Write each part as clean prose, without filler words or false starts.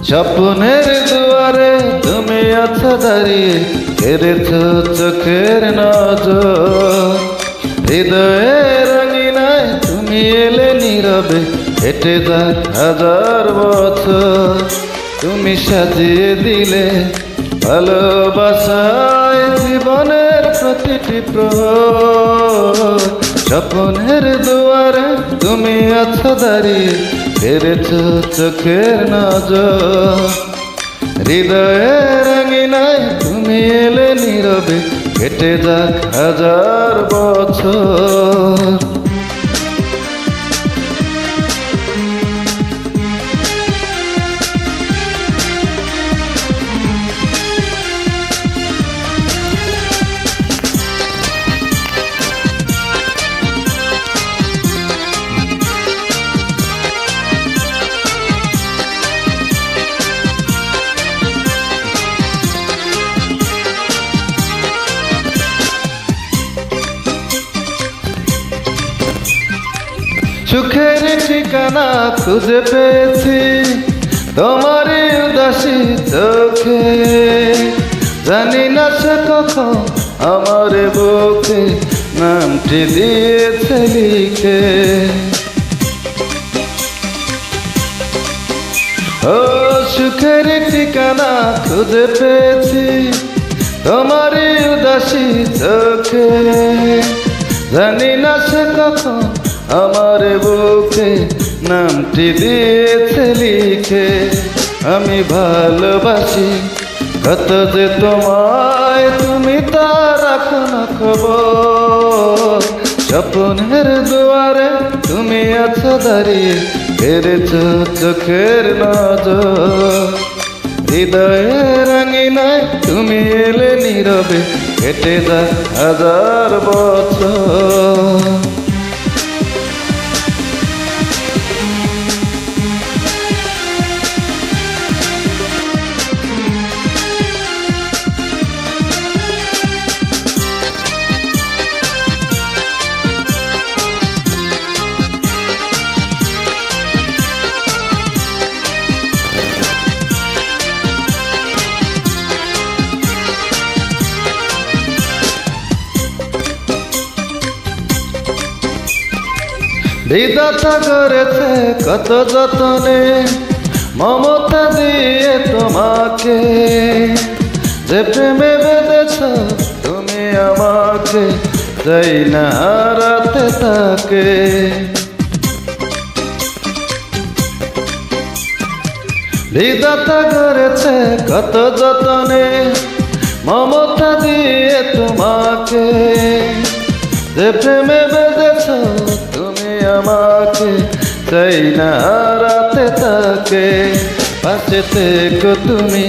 স্বপ্নের দুয়ারে তুমি আছো দাঁড়িয়ে, কেড়েছ চোখের নজর। হৃদয়ের রঙিনায় তুমি এলে নীরবে, হেঁটে যাক হাজার বছর। তুমি সাজিয়ে দিলে ভালোবাসায় জীবনের প্রতিটি প্রহর। স্বপ্নের দুয়ারে তুমি আছো দাঁড়িয়ে, কেড়েছ চোখের নজর। হৃদয়ের রঙিনায় তুমি এলে নীরবে, কেটে যাক হাজার বছর। সুখের ঠিকানা খুঁজে পেয়েছি তোমারই উদাসী চোখে। জানি না সে কখন আমার বুকে নামটি দিয়েছে লিখে। ও সুখের ঠিকানা খুঁজে পেয়েছি তোমারই উদাসী চোখে। জানি না সে কখন আমার বুকে নামটি দিয়েছে লিখে। আমি ভালোবাসি কত যে তোমায়, তুমি তা রাখো না খবর। স্বপ্নের দুয়ারে তুমি আছো দাঁড়িয়ে, কেড়েছ চোখের নজর। হৃদয়ের রঙিনায় তুমি এলে নীরবে, কেটে যাক হাজার বছর। বিধাতা করেছে কত যতনে মমতা দিয়ে তোমাকে। যে প্রেমে বেঁধেছ তুমি আমাকে, চাই না হারাতে তাকে। বিধাতা করেছে কত যতনে মমতা দিয়ে তোমাকে। যে প্রেমে বেঁধেছ তুমি আমাকে, চাই না হারাতে তাকে। পাশে থেকো তুমি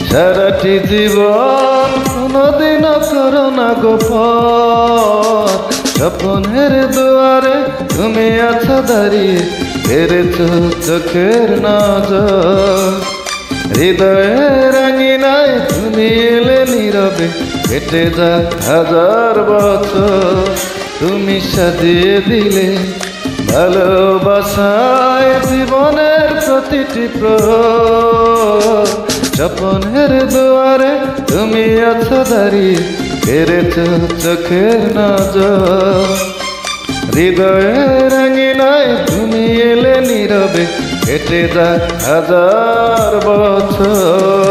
সারাটি জীবন, কোনোদিনও করো না গোপন। স্বপ্নের দুয়ারে তুমি আছো দাঁড়িয়ে, কেড়েছ চোখের নজর। হৃদয়ের রঙিনায় তুমি এলে নীরবে, কেটে যাক হাজার বছর। তুমি সাজিয়ে দিলে ভালোবাসায় জীবনের প্রতিটি প্রহর। স্বপ্নের দুয়ারে তুমি আছো দাঁড়িয়ে, কেড়েছ চোখের নজর। হৃদয়ের রঙিনায় তুমি এলে নীরবে, কেটে যাক হাজার বছর।